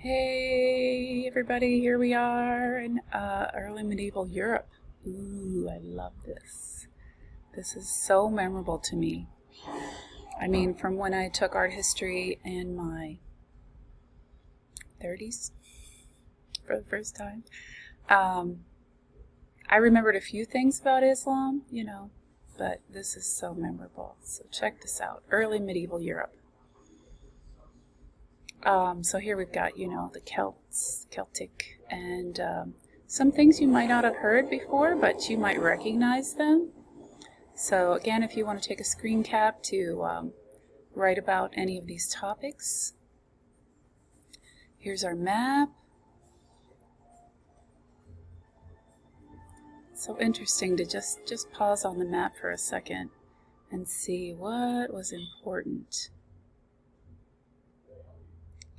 Hey everybody, here we are in early medieval Europe. Ooh, I love this. This is so memorable to me. I mean, from when I took art history in my 30s for the first time. I remembered a few things about Islam, but this is so memorable. So check this out, early medieval Europe. So here we've got, the Celtic, and some things you might not have heard before, but you might recognize them. So again, if you want to take a screen cap to write about any of these topics, here's our map. So interesting to just pause on the map for a second and see what was important.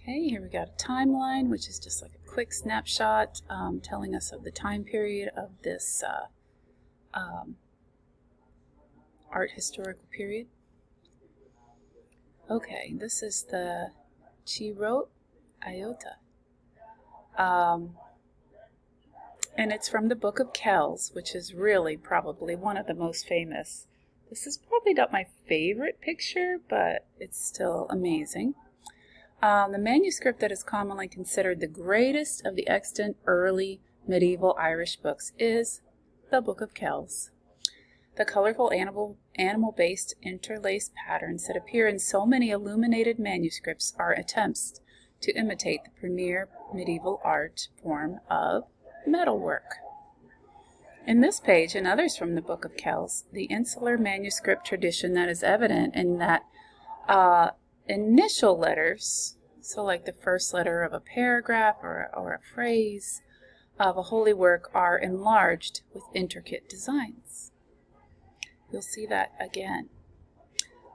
Okay, here we got a timeline, which is just like a quick snapshot telling us of the time period of this art historical period. Okay, this is the Chirot Iota. And it's from the Book of Kells, which is really probably one of the most famous. This is probably not my favorite picture, but it's still amazing. The manuscript that is commonly considered the greatest of the extant early medieval Irish books is the Book of Kells. The colorful animal-based interlaced patterns that appear in so many illuminated manuscripts are attempts to imitate the premier medieval art form of metalwork. In this page and others from the Book of Kells, the insular manuscript tradition that is evident in that initial letters, so like the first letter of a paragraph or a phrase of a holy work, are enlarged with intricate designs. You'll see that again.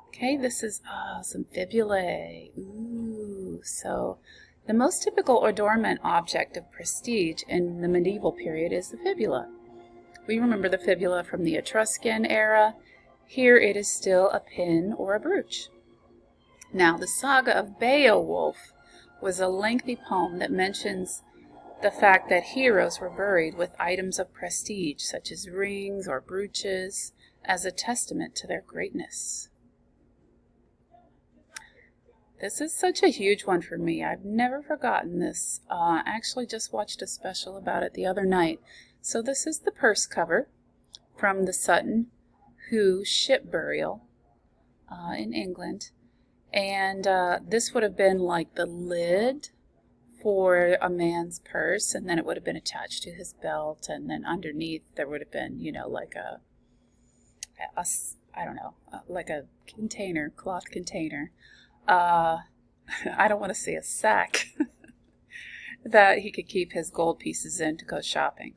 Okay, this is some fibulae. Ooh, so the most typical adornment object of prestige in the medieval period is the fibula. We remember the fibula from the Etruscan era. Here it is still a pin or a brooch. Now, the Saga of Beowulf was a lengthy poem that mentions the fact that heroes were buried with items of prestige, such as rings or brooches, as a testament to their greatness. This is such a huge one for me. I've never forgotten this. I actually just watched a special about it the other night. So this is the purse cover from the Sutton Hoo ship burial in England. And this would have been like the lid for a man's purse, and then it would have been attached to his belt, and then underneath there would have been, like like a container, cloth container. I don't want to say a sack that he could keep his gold pieces in to go shopping.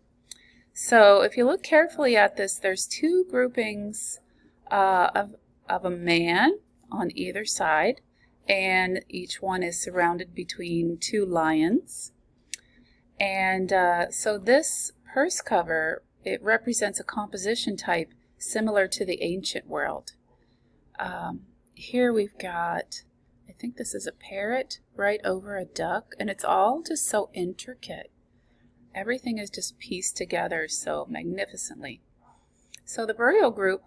So if you look carefully at this, there's two groupings of a man on either side, and each one is surrounded between two lions. And so this purse cover, it represents a composition type similar to the ancient world. Here we've got, I think this is a parrot right over a duck, and it's all just so intricate. Everything is just pieced together so magnificently. So the burial group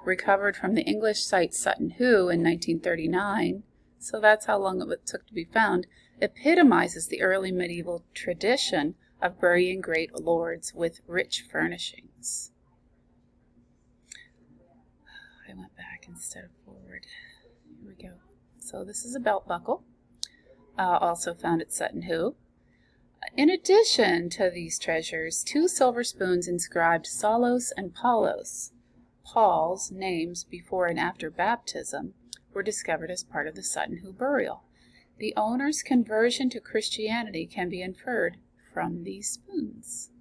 recovered from the English site Sutton Hoo in 1939, so that's how long it took to be found, epitomizes the early medieval tradition of burying great lords with rich furnishings. I went back instead of forward. Here we go. So this is a belt buckle, also found at Sutton Hoo. In addition to these treasures, 2 silver spoons inscribed Salos and Paulos, Paul's names before and after baptism, were discovered as part of the Sutton Hoo burial. The owner's conversion to Christianity can be inferred from these spoons.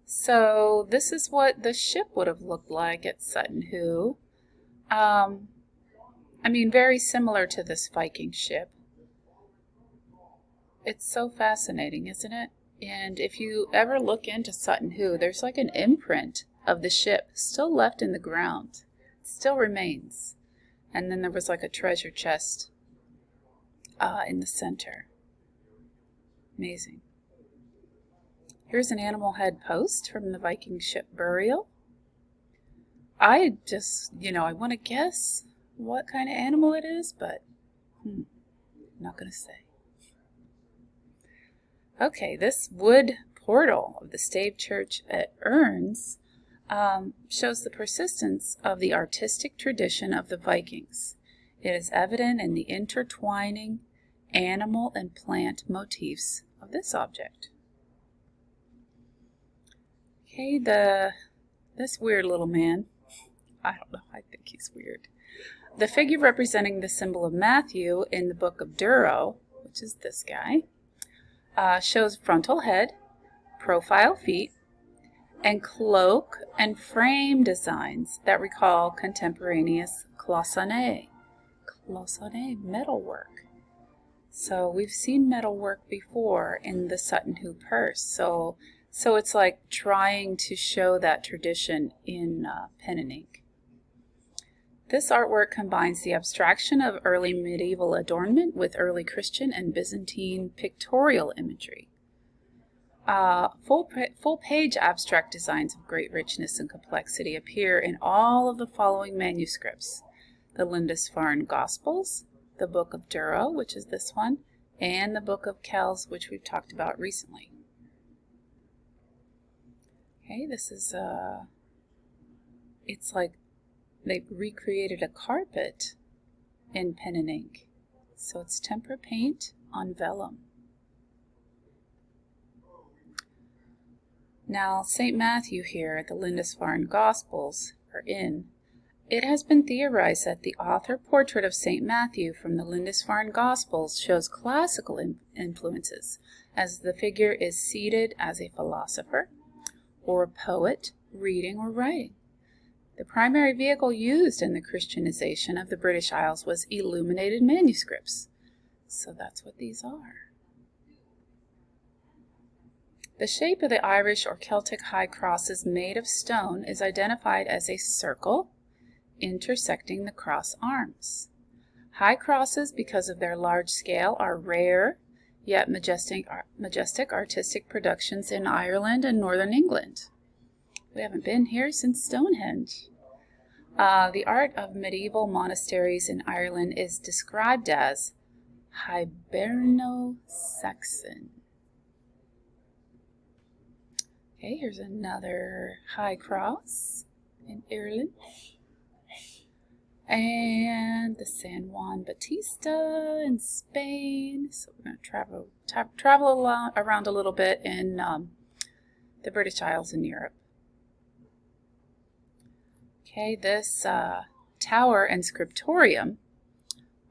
So this is what the ship would have looked like at Sutton Hoo. Very similar to this Viking ship. It's so fascinating, isn't it? And if you ever look into Sutton Hoo, there's like an imprint of the ship still left in the ground. It still remains. And then there was like a treasure chest in the center. Amazing. Here's an animal head post from the Viking ship Burial. I just, I want to guess what kind of animal it is, but I'm not going to say. Okay, this wood portal of the Stave Church at Urns shows the persistence of the artistic tradition of the Vikings. It is evident in the intertwining animal and plant motifs of this object. Okay, this weird little man, I don't know, I think he's weird. The figure representing the symbol of Matthew in the Book of Durrow, which is this guy, shows frontal head, profile feet, and cloak and frame designs that recall contemporaneous cloisonné metalwork. So we've seen metalwork before in the Sutton Hoo purse. So it's like trying to show that tradition in pen and ink. This artwork combines the abstraction of early medieval adornment with early Christian and Byzantine pictorial imagery. Full-page abstract designs of great richness and complexity appear in all of the following manuscripts: the Lindisfarne Gospels, the Book of Durrow, which is this one, and the Book of Kells, which we've talked about recently. Okay, this is, it's like they've recreated a carpet in pen and ink. So it's tempera paint on vellum. Now, St. Matthew here at the Lindisfarne Gospels are in. It has been theorized that the author portrait of St. Matthew from the Lindisfarne Gospels shows classical influences, as the figure is seated as a philosopher or a poet reading or writing. The primary vehicle used in the Christianization of the British Isles was illuminated manuscripts. So that's what these are. The shape of the Irish or Celtic high crosses made of stone is identified as a circle intersecting the cross arms. High crosses, because of their large scale, are rare yet majestic artistic productions in Ireland and northern England. We haven't been here since Stonehenge. The art of medieval monasteries in Ireland is described as Hiberno-Saxon. Okay, here's another high cross in Ireland. And the San Juan Bautista in Spain. So we're going to travel around a little bit in the British Isles in Europe. Okay, this tower and scriptorium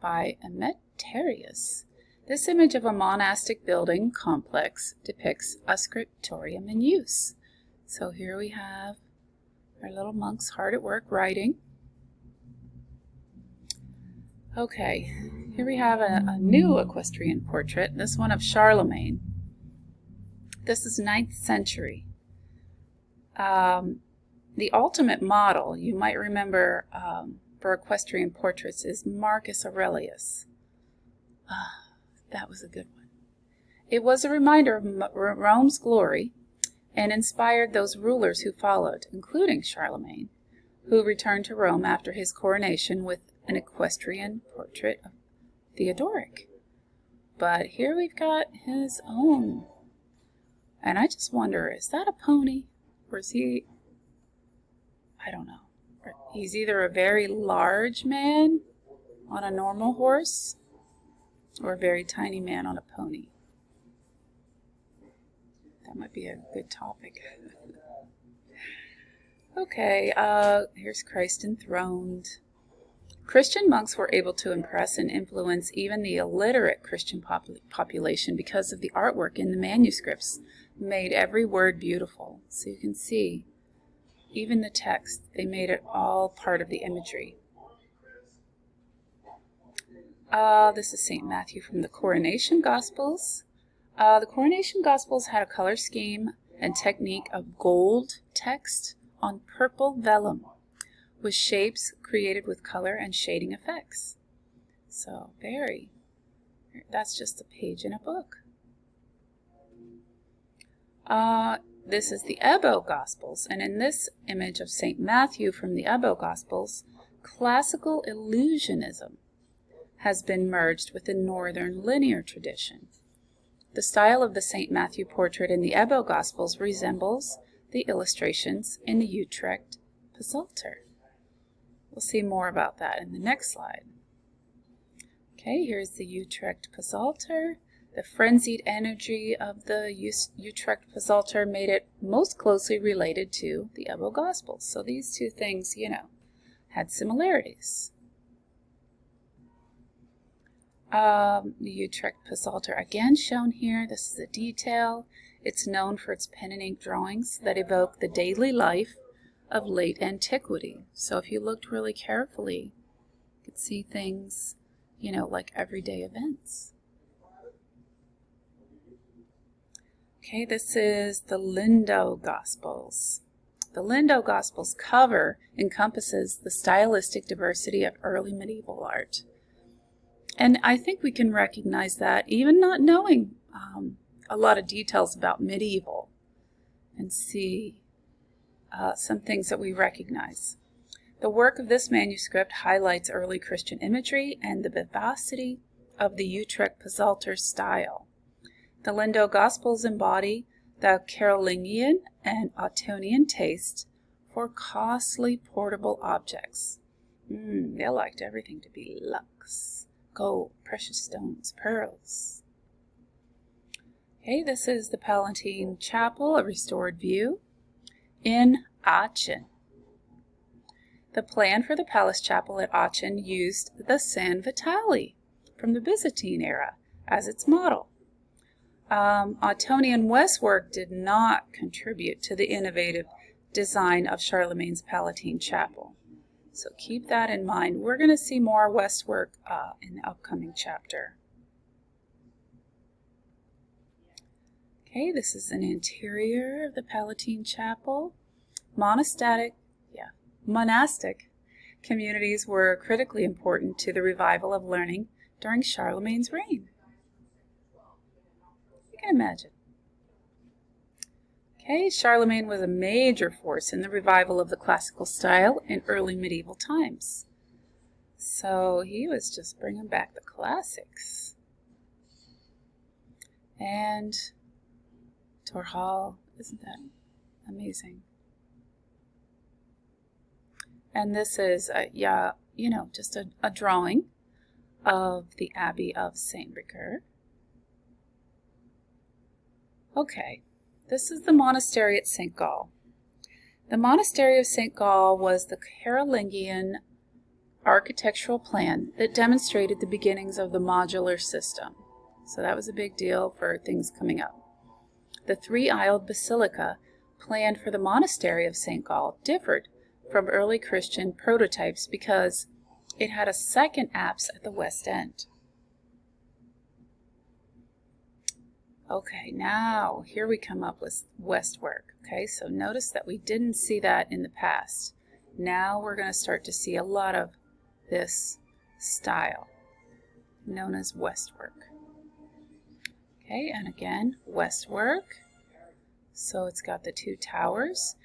by Emeterius. This image of a monastic building complex depicts a scriptorium in use. So here we have our little monks hard at work writing. Okay, here we have a new equestrian portrait, this one of Charlemagne. This is 9th century. The ultimate model, you might remember for equestrian portraits, is Marcus Aurelius. That was a good one. It was a reminder of Rome's glory and inspired those rulers who followed, including Charlemagne, who returned to Rome after his coronation with an equestrian portrait of Theodoric. But here we've got his own. And I just wonder, is that a pony? Or is he, I don't know. He's either a very large man on a normal horse or a very tiny man on a pony. That might be a good topic. Okay, here's Christ enthroned. Christian monks were able to impress and influence even the illiterate Christian population because of the artwork in the manuscripts made every word beautiful. So you can see, even the text, they made it all part of the imagery. This is St. Matthew from the Coronation Gospels. The Coronation Gospels had a color scheme and technique of gold text on purple vellum, with shapes created with color and shading effects. So that's just a page in a book. This is the Ebbo Gospels, and in this image of St. Matthew from the Ebbo Gospels, classical illusionism has been merged with the Northern linear tradition. The style of the St. Matthew portrait in the Ebbo Gospels resembles the illustrations in the Utrecht Psalter. We'll see more about that in the next slide. Okay, here's the Utrecht Psalter. The frenzied energy of the Utrecht Psalter made it most closely related to the Ebbo Gospels. So these two things, had similarities. The Utrecht Psalter, again shown here. This is a detail. It's known for its pen and ink drawings that evoke the daily life of late antiquity. So if you looked really carefully, you could see things, like everyday events. Okay, this is the Lindo Gospels. The Lindo Gospels cover encompasses the stylistic diversity of early medieval art. And I think we can recognize that even not knowing a lot of details about medieval, and see some things that we recognize. The work of this manuscript highlights early Christian imagery and the vivacity of the Utrecht Psalter style. The Lindo Gospels embody the Carolingian and Ottonian taste for costly portable objects. They liked everything to be luxe, gold, precious stones, pearls. Okay, this is the Palatine Chapel, a restored view in Aachen. The plan for the palace chapel at Aachen used the San Vitale from the Byzantine era as its model. Ottonian Westwork did not contribute to the innovative design of Charlemagne's Palatine Chapel. So keep that in mind. We're going to see more Westwork in the upcoming chapter. Okay, this is an interior of the Palatine Chapel. Monastic communities were critically important to the revival of learning during Charlemagne's reign. You can imagine. Okay, Charlemagne was a major force in the revival of the classical style in early medieval times. So he was just bringing back the classics. And Torhall, isn't that amazing? And this is, just a drawing of the Abbey of St. Ricoeur. Okay, this is the monastery at St. Gall. The monastery of St. Gall was the Carolingian architectural plan that demonstrated the beginnings of the modular system. So that was a big deal for things coming up. The three-aisled basilica planned for the monastery of St. Gall differed from early Christian prototypes because it had a second apse at the west end. Okay, now here we come up with westwork. Okay, so notice that we didn't see that in the past. Now we're going to start to see a lot of this style known as westwork. Okay, and again, westwork. So it's got the two towers.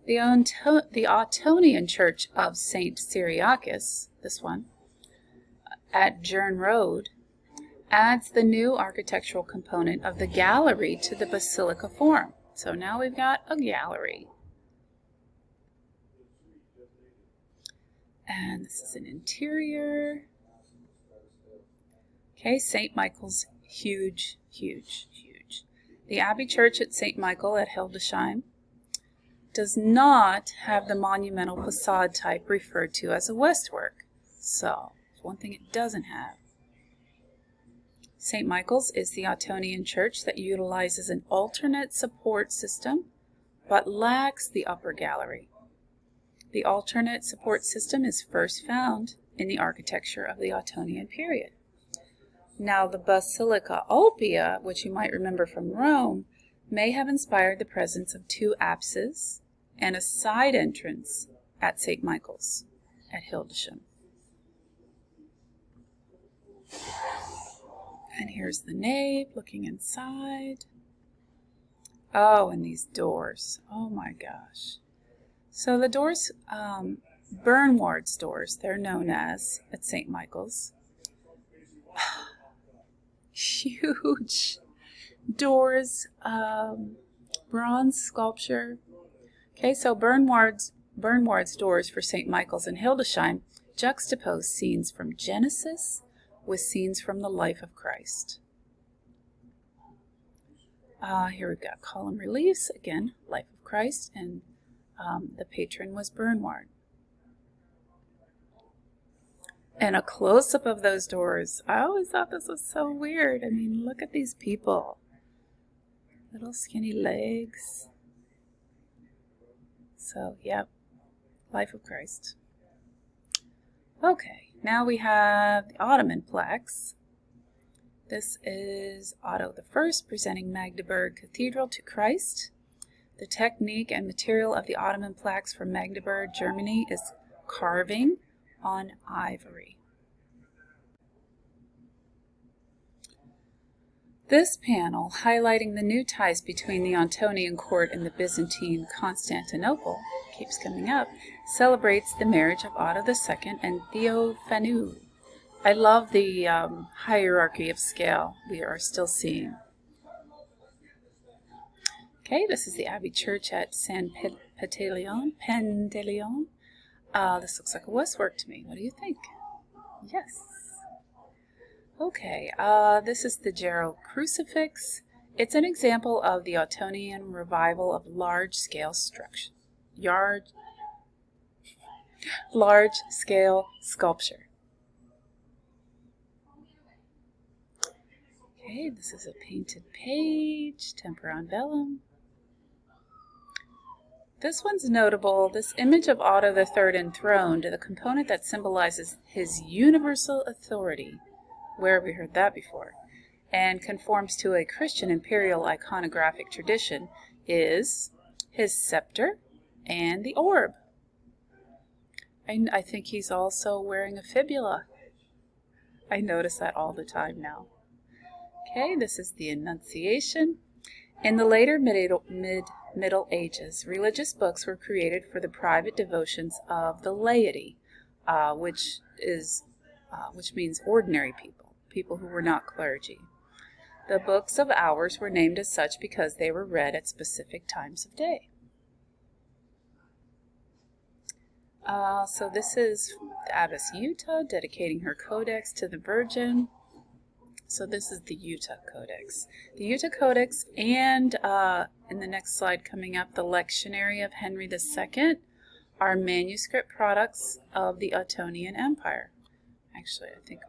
The Ottonian Church of St. Cyriacus, this one, at Jern Road, adds the new architectural component of the gallery to the basilica form. So now we've got a gallery. And this is an interior. Okay, St. Michael's, huge, huge, huge. The Abbey Church at St. Michael at Hildesheim does not have the monumental facade type referred to as a westwork. So, one thing it doesn't have. St. Michael's is the Ottonian church that utilizes an alternate support system, but lacks the upper gallery. The alternate support system is first found in the architecture of the Ottonian period. Now, the Basilica Ulpia, which you might remember from Rome, may have inspired the presence of two apses and a side entrance at St. Michael's at Hildesheim. And here's the nave looking inside. Oh, and these doors. Oh my gosh. So the doors, Bernward's doors, they're known as at St. Michael's. Huge doors, bronze sculpture. Okay, so Bernward's doors for St. Michael's in Hildesheim juxtapose scenes from Genesis with scenes from the life of Christ. Here we've got column reliefs, again, life of Christ, and the patron was Bernward. And a close-up of those doors. I always thought this was so weird. I mean, look at these people. Little skinny legs. So, yep, life of Christ. Okay, now we have the Ottoman plaques. This is Otto I presenting Magdeburg Cathedral to Christ. The technique and material of the Ottoman plaques from Magdeburg, Germany is carving on ivory. This panel, highlighting the new ties between the Antonian court and the Byzantine Constantinople, keeps coming up, celebrates the marriage of Otto II and Theophanu. I love the hierarchy of scale we are still seeing. Okay, this is the Abbey Church at San Pantaleon. This looks like a Westwork to me. What do you think? Yes. Okay, this is the Jarrow Crucifix. It's an example of the Ottonian revival of large-scale structure. Large-scale sculpture. Okay, this is a painted page, tempera on vellum. This one's notable. This image of Otto III enthroned, the component that symbolizes his universal authority, where have we heard that before, and conforms to a Christian imperial iconographic tradition, is his scepter and the orb. I think he's also wearing a fibula. I notice that all the time now. Okay, this is the Annunciation. In the later Middle Ages, religious books were created for the private devotions of the laity, which means ordinary people who were not clergy. The books of hours were named as such because they were read at specific times of day. So this is the Abbess Jutta dedicating her codex to the Virgin. So this is the Jutta Codex. The Jutta Codex and, in the next slide coming up, the Lectionary of Henry II are manuscript products of the Ottonian Empire. Actually, I think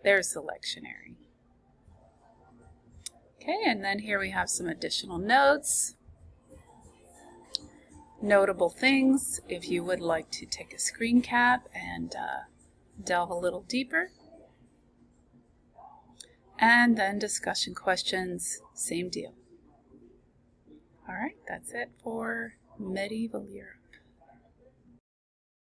there's the Lectionary. Okay, and then here we have some additional notes. Notable things, if you would like to take a screen cap and delve a little deeper. And then discussion questions, same deal. All right, that's it for medieval Europe.